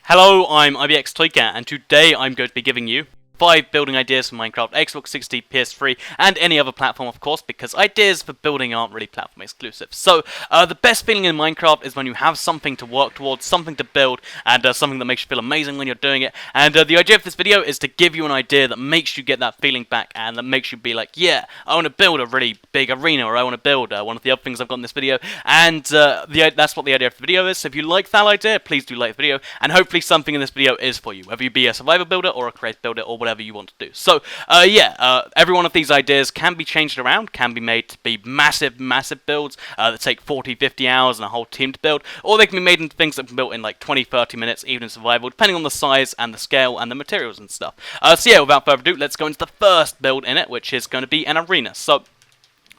Hello, I'm IBX Toycat, and today I'm going to be giving you 5 building ideas for Minecraft, Xbox 60, PS3, and any other platform, of course, because ideas for building aren't really platform exclusive. So, the best feeling in Minecraft is when you have something to work towards, something to build, and something that makes you feel amazing when you're doing it. And the idea of this video is to give you an idea that makes you get that feeling back, and that makes you be like, yeah, I want to build a really big arena, or I want to build one of the other things I've got in this video. And that's what the idea of the video is. So if you like that idea, please do like the video, and hopefully something in this video is for you, whether you be a survivor builder or a creative builder or whatever you want to do. So, every one of these ideas can be changed around, can be made to be massive builds that take 40, 50 hours and a whole team to build, or they can be made into things that can be built in like 20, 30 minutes, even in survival, depending on the size and the scale and the materials and stuff. So yeah, without further ado, let's go into the first build in it, which is going to be an arena. So,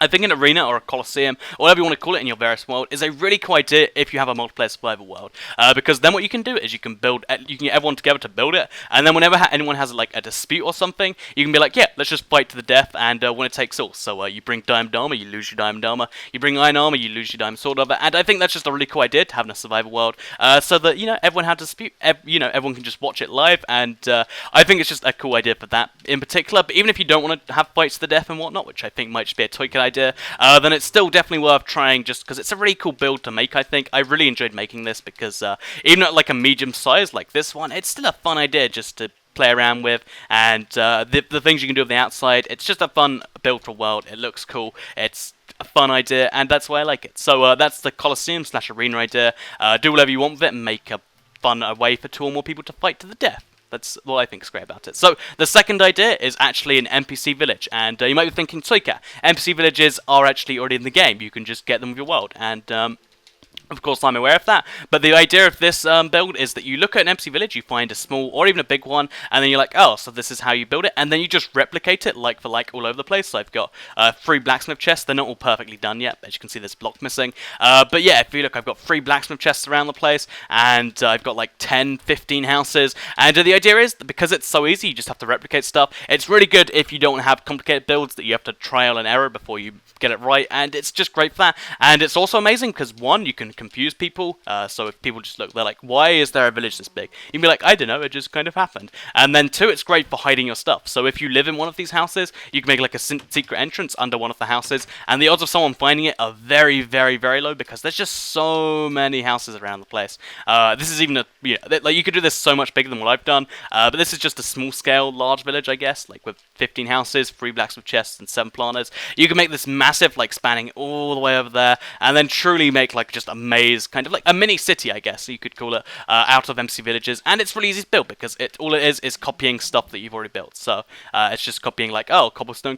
I think an arena or a coliseum, or whatever you want to call it in your various world, is a really cool idea if you have a multiplayer survival world. Because then what you can do is you can get everyone together to build it, and then whenever anyone has like a dispute or something, you can be like, yeah, let's just fight to the death, and when it takes all. So you bring diamond armor, you lose your diamond armor. You bring iron armor, you lose your diamond sword armor. And I think that's just a really cool idea to have in a survival world, so that everyone has a dispute, everyone can just watch it live, and I think it's just a cool idea for that in particular. But even if you don't want to have fights to the death and whatnot, which I think might just be a Toycat idea, then it's still definitely worth trying just because it's a really cool build to make, I think. I really enjoyed making this because even at like a medium size like this one, it's still a fun idea just to play around with, and the things you can do on the outside, it's just a fun build for a world. It looks cool, it's a fun idea, and that's why I like it. So that's the Coliseum / arena idea. Do whatever you want with it and make a fun way for 2 or more people to fight to the death. That's what I think is great about it. So, the second idea is actually an NPC Village, and you might be thinking, Toycat, NPC Villages are actually already in the game, you can just get them with your world, and of course, I'm aware of that, but the idea of this build is that you look at an NPC village, you find a small or even a big one, and then you're like, oh, so this is how you build it, and then you just replicate it like for like all over the place. So I've got 3 blacksmith chests. They're not all perfectly done yet, as you can see there's block missing, but yeah, if you look, I've got 3 blacksmith chests around the place, and I've got like 10, 15 houses, and the idea is that because it's so easy, you just have to replicate stuff. It's really good if you don't have complicated builds that you have to trial and error before you get it right, and it's just great for that. And it's also amazing because, one, you can confuse people, so if people just look, they're like, why is there a village this big? You can be like, I don't know, it just kind of happened. And then 2, it's great for hiding your stuff. So if you live in one of these houses, you can make like a secret entrance under one of the houses, and the odds of someone finding it are very, very, very low because there's just so many houses around the place. This is even like you could do this so much bigger than what I've done, but this is just a small scale, large village, I guess, like with 15 houses, 3 blacksmith chests, and 7 planters. You can make this massive, like spanning all the way over there, and then truly make like just a maze, kind of like a mini city, I guess you could call it, out of NPC villages. And it's really easy to build because all it is copying stuff that you've already built. So it's just copying like, oh, cobblestone,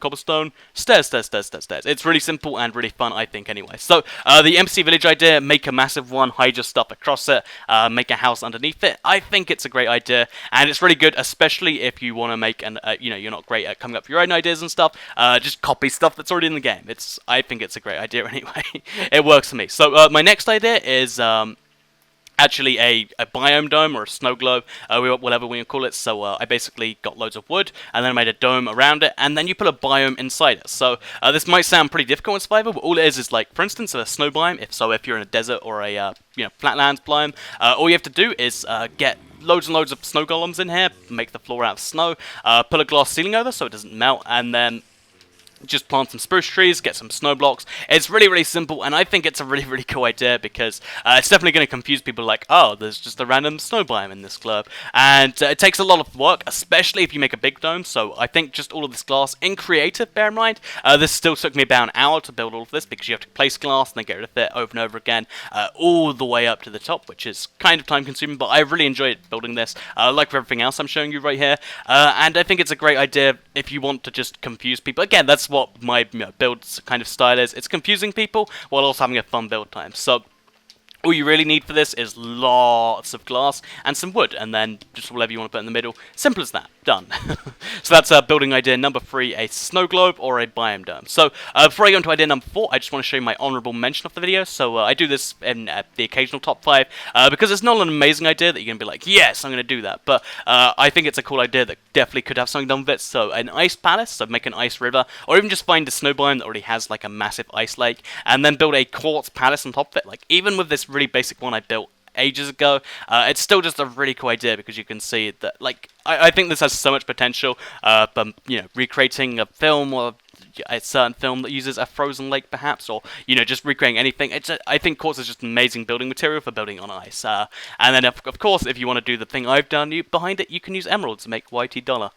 stairs. It's really simple and really fun, I think, anyway. So the NPC village idea, make a massive one, hide your stuff across it, make a house underneath it. I think it's a great idea, and it's really good, especially if you want to make an, you're not great at coming up with your own ideas and stuff. Just copy stuff that's already in the game. I think it's a great idea anyway. It works for me. So my next idea is actually a biome dome or a snow globe, whatever we can call it. So I basically got loads of wood, and then I made a dome around it, and then you put a biome inside it. So this might sound pretty difficult in survival, but all it is like, for instance, a snow biome. If you're in a desert or a flatlands biome, all you have to do is get loads and loads of snow golems in here, make the floor out of snow, put a glass ceiling over so it doesn't melt, and then just plant some spruce trees, get some snow blocks. It's really, really simple, and I think it's a really, really cool idea because it's definitely going to confuse people like, oh, there's just a random snow biome in this globe. And it takes a lot of work, especially if you make a big dome, so I think just all of this glass in creative, bear in mind, this still took me about an hour to build all of this because you have to place glass and then get rid of it over and over again, all the way up to the top, which is kind of time consuming, but I really enjoyed building this, like with everything else I'm showing you right here, and I think it's a great idea if you want to just confuse people. Again, that's what my build kind of style is. It's confusing people while also having a fun build time. So all you really need for this is lots of glass and some wood, and then just whatever you want to put in the middle. Simple as that. Done. So that's building idea number 3, a snow globe or a biome dome. So before I go into idea number 4, I just want to show you my honourable mention of the video. So I do this in the occasional top 5 because it's not an amazing idea that you're going to be like, yes, I'm going to do that. But I think it's a cool idea that definitely could have something done with it. So an ice palace, so make an ice river, or even just find a snow biome that already has like a massive ice lake, and then build a quartz palace on top of it. Like even with this really basic one I built, ages ago. It's still just a really cool idea because you can see that, like, I think this has so much potential. But recreating a film or a certain film that uses a frozen lake, perhaps, or just recreating anything. I think quartz is just amazing building material for building on ice. And then of course, if you want to do the thing I've done, behind it you can use emeralds to make YT dollar.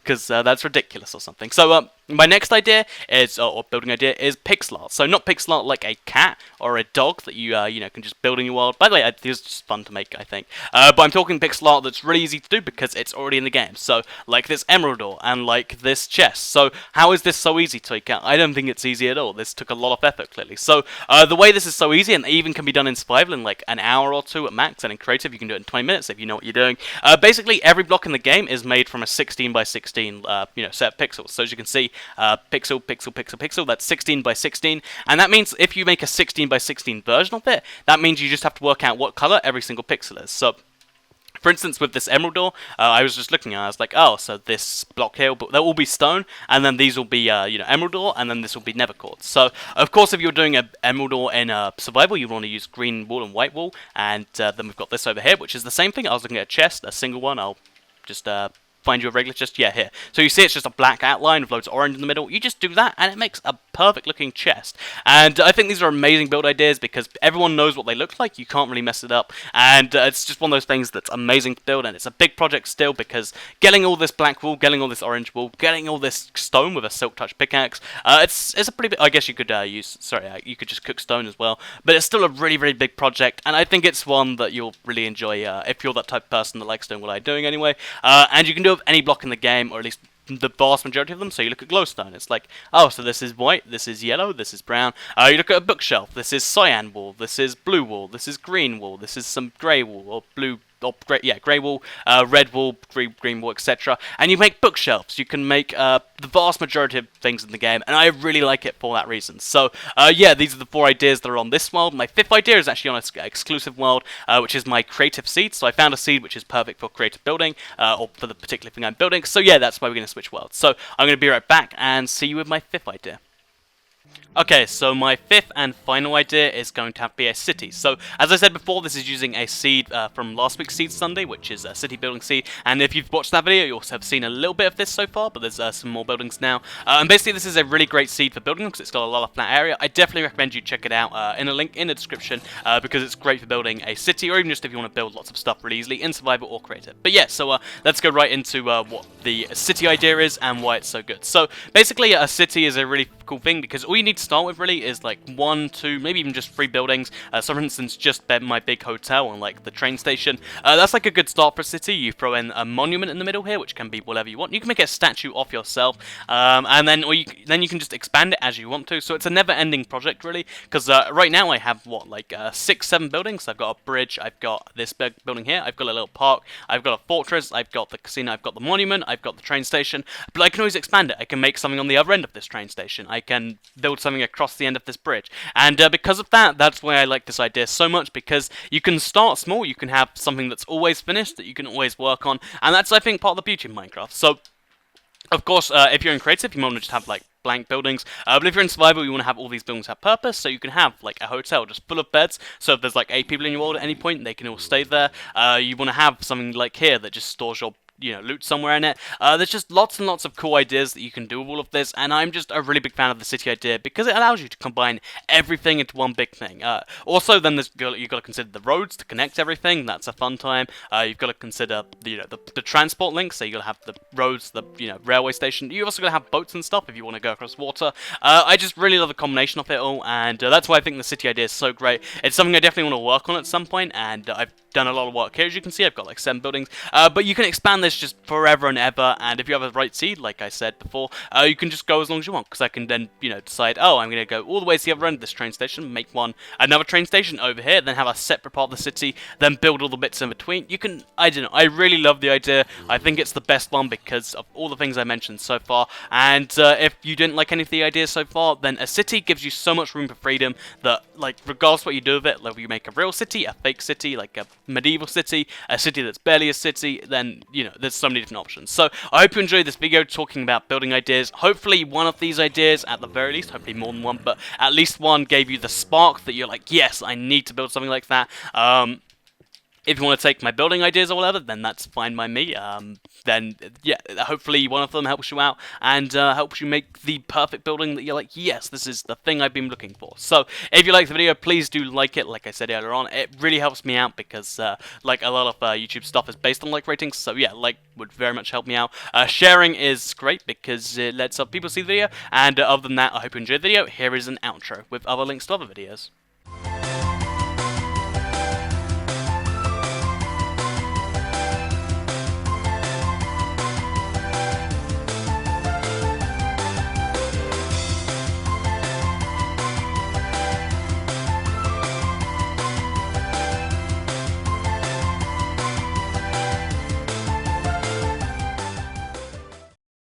Because that's ridiculous or something. So my next idea is, or building idea, is pixel art. So not pixel art like a cat or a dog that you can just build in your world. By the way, this is just fun to make, I think. But I'm talking pixel art that's really easy to do because it's already in the game. So like this emerald door and like this chest. So how is this so easy to make out? I don't think it's easy at all. This took a lot of effort, clearly. So the way this is so easy, and even can be done in survival in like an hour or two at max, and in creative you can do it in 20 minutes if you know what you're doing. Basically every block in the game is made from a 16 by 16 set of pixels. So as you can see, pixel, pixel, pixel, pixel, that's 16 by 16, and that means if you make a 16 by 16 version of it, that means you just have to work out what color every single pixel is. So for instance, with this emerald door, I was just looking at it, I was like, oh, so this block here, they'll all be stone, and then these will be, emerald door, and then this will be nether quartz. So, of course, if you're doing an emerald door in survival, you want to use green wool and white wool, and then we've got this over here, which is the same thing. I was looking at a chest, a single one. I'll just find you a regular chest. Yeah, here. So you see it's just a black outline with loads of orange in the middle. You just do that, and it makes a perfect looking chest. And I think these are amazing build ideas because everyone knows what they look like. You can't really mess it up, and it's just one of those things that's amazing to build, and it's a big project still because getting all this black wool, getting all this orange wool, getting all this stone with a silk touch pickaxe, it's a pretty big, I guess you could you could just cook stone as well, but it's still a really, really big project, and I think it's one that you'll really enjoy if you're that type of person that likes doing what I'm doing anyway. And you can do it with any block in the game, or at least the vast majority of them. So you look at glowstone, it's like, oh, so this is white, this is yellow, this is brown. You look at a bookshelf, this is cyan wool, this is blue wool, this is green wool, this is some grey wool, or blue, or grey wool, red wool, green wool, etc. And you make bookshelves. You can make the vast majority of things in the game, and I really like it for that reason. So these are the 4 ideas that are on this world. My 5th idea is actually on an exclusive world, which is my creative seed. So I found a seed which is perfect for creative building, or for the particular thing I'm building. So yeah, that's why we're going to switch worlds. So I'm going to be right back and see you with my 5th idea. Okay, so my 5th and final idea is going to have to be a city. So, as I said before, this is using a seed from last week's Seed Sunday, which is a city building seed. And if you've watched that video, you also have seen a little bit of this so far, but there's some more buildings now. And basically, this is a really great seed for building because it's got a lot of flat area. I definitely recommend you check it out in a link in the description because it's great for building a city, or even just if you want to build lots of stuff really easily in survival or creative. But yeah, so let's go right into what the city idea is and why it's so good. So, basically, a city is a really cool thing because all you need to start with really is like 1, 2, maybe even just 3 buildings. So for instance, just my big hotel and like the train station. That's like a good start for a city. You throw in a monument in the middle here, which can be whatever you want. You can make a statue of yourself, and then you can just expand it as you want to. So it's a never-ending project really, because right now I have what, like 6, 7 buildings. I've got a bridge, I've got this big building here, I've got a little park, I've got a fortress, I've got the casino, I've got the monument, I've got the train station. But I can always expand it. I can make something on the other end of this train station. I can build something across the end of this bridge. And because of that, that's why I like this idea so much, because you can start small, you can have something that's always finished, that you can always work on, and that's, I think, part of the beauty of Minecraft. So, of course, if you're in creative, you might want to just have, like, blank buildings, but if you're in survival, you want to have all these buildings have purpose, so you can have, like, a hotel just full of beds, so if there's, like, 8 people in your world at any point, they can all stay there. You want to have something like here that just stores your loot somewhere in it. There's just lots and lots of cool ideas that you can do with all of this, and I'm just a really big fan of the city idea because it allows you to combine everything into one big thing. Also, then you've got to consider the roads to connect everything. That's a fun time. You've got to consider the transport links. So you've got to have the roads, the railway station. You've also got to have boats and stuff if you want to go across water. I just really love the combination of it all, and that's why I think the city idea is so great. It's something I definitely want to work on at some point, and I've done a lot of work here. As you can see, I've got like 7 buildings, but you can expand this just forever and ever, and if you have a right seed, like I said before, you can just go as long as you want, because I can then, decide, oh, I'm going to go all the way to the other end of this train station, make another train station over here, then have a separate part of the city, then build all the bits in between. You can, I don't know, I really love the idea. I think it's the best one because of all the things I mentioned so far, and if you didn't like any of the ideas so far, then a city gives you so much room for freedom that, like, regardless what you do with it, whether you make a real city, a fake city, like a medieval city, a city that's barely a city, then, there's so many different options. So I hope you enjoyed this video talking about building ideas. Hopefully one of these ideas, at the very least, hopefully more than one, but at least one gave you the spark that you're like, yes, I need to build something like that. If you want to take my building ideas or whatever, then that's fine by me. Then, yeah, hopefully one of them helps you out and helps you make the perfect building that you're like, yes, this is the thing I've been looking for. So, if you like the video, please do like it. Like I said earlier on, it really helps me out because, like, a lot of YouTube stuff is based on like ratings. So, yeah, like would very much help me out. Sharing is great because it lets other people see the video. And other than that, I hope you enjoyed the video. Here is an outro with other links to other videos.